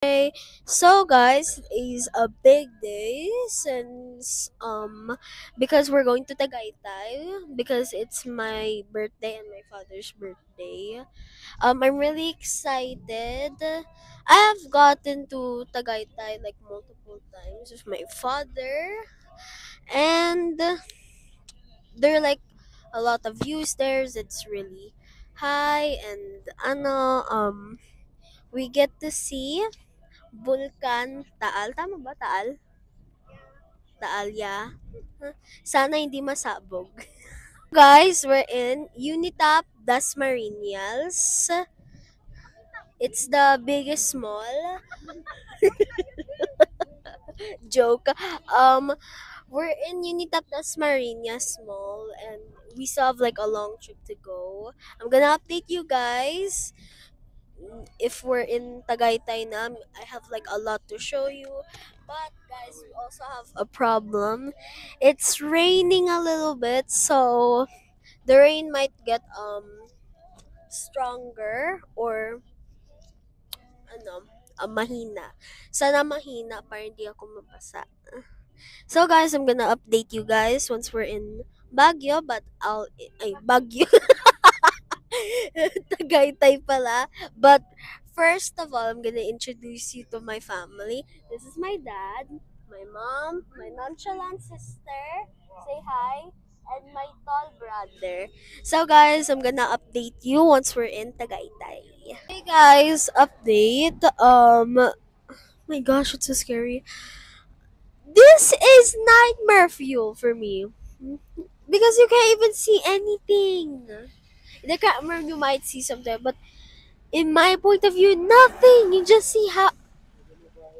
Okay, so guys, is a big day since because we're going to Tagaytay because it's my birthday and my father's birthday. I'm really excited. I have gotten to Tagaytay like multiple times with my father, and there are like a lot of views there. It's really high, and we get to see Bulkan Taal. Tama ba? Taal? Taal, yeah. Sana hindi masabog. Guys, we're in Unitap Dasmariñas. It's the biggest mall. Joke. Um, we're in Unitap Dasmariñas Mall and we still have like a long trip to go. I'm gonna update you guys if we're in Tagaytay na. I have like a lot to show you. But guys, we also have a problem. It's raining a little bit, so the rain might get stronger or ano, mahina. Sana mahina para hindi ako mabasa. So guys, I'm gonna update you guys once we're in Baguio, but Baguio. Tagaytay pala. But first of all, I'm gonna introduce you to my family. This is my dad, my mom, my nonchalant sister. Say hi. And my tall brother. So guys, I'm gonna update you once we're in Tagaytay. Hey guys, update. My gosh, it's so scary. This is nightmare fuel for me. Because you can't even see anything. In the camera, you might see something, but in my point of view, nothing. You just see how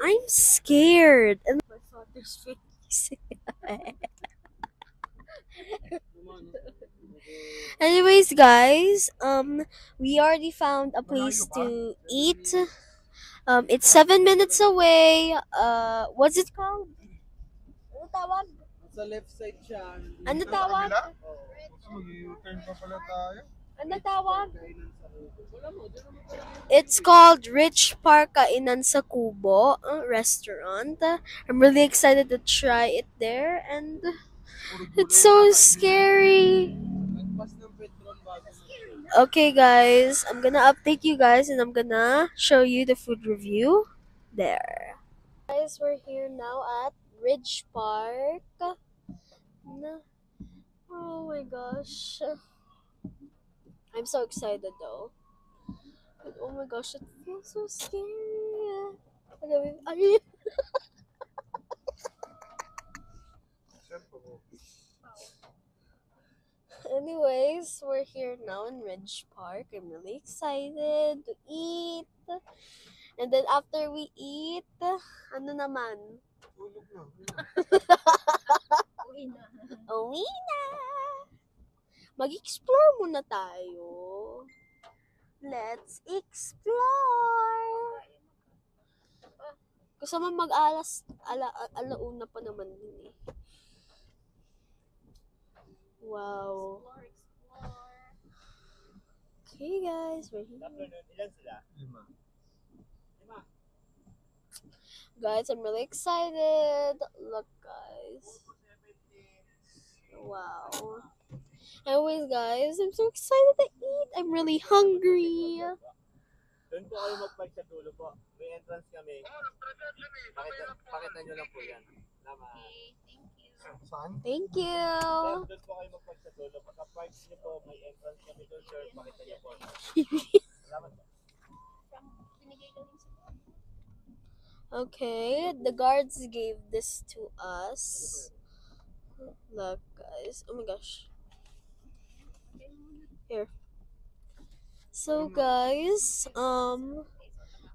I'm scared. And my father's face. Anyways, guys, we already found a place to eat. It's 7 minutes away. What's it called? Ano tawag? Sa left side siya. Ano tawag? Mag-u-turn pa pala tayo. Ano tawag? It's called Rich Park Kainan sa Kubo restaurant. I'm really excited to try it there, and it's so scary. Pas ng Petron bago. Okay, guys, I'm gonna update you guys, and I'm gonna show you the food review there. Guys, we're here now at Ridge Park. Oh my gosh. I'm so excited though. But oh my gosh, it feels so scary. Ay, anyways, we're here now in Ridge Park. I'm really excited to eat. And then after we eat, ano naman? Tulog na. Uwi na! Mag-explore muna tayo. Let's explore! Gusto mo alauna pa naman din eh. Wow. Okay guys, we're here. Ilan sila? 5. Guys, I'm really excited. Look guys. Wow. Anyways guys, I'm so excited to eat. I'm really hungry. Doon po kayo mag-park sa dulo po. May entrance kami. Pakita nyo lang po yan. Salamat. Saan? Thank you. Sir, doon po kayo mag-park sa dulo. Pagka-park nyo po, may entrance kami doon, sir. Pakita nyo po. Salamat po. Okay, the guards gave this to us. Look, guys. Oh my gosh. Here. So, guys, I'm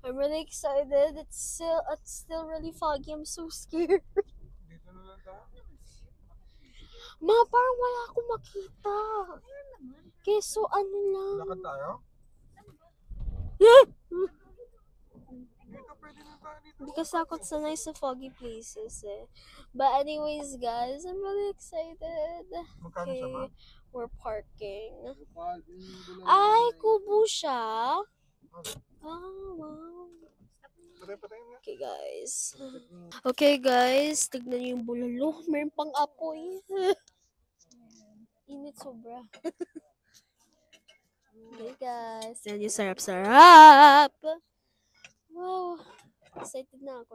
really excited. It's still really foggy. I'm so scared. Dito na lang tayo. Ma, parang wala akong makita. Keso, ano lang. Lakad tayo? Yeah. Dito, pwede na tayo dito. Hindi kasi ako sanay sa foggy places eh. But anyways, guys, I'm really excited. Magkano siya ba? Okay, we're parking. Ay, kubo siya. Oh, wow. Okay, guys. Okay, guys. Tignan niyo yung bulalo. Meron pang apoy. Init sobra. Okay, guys. Yan yung sarap-sarap. Wow. Excited na ako.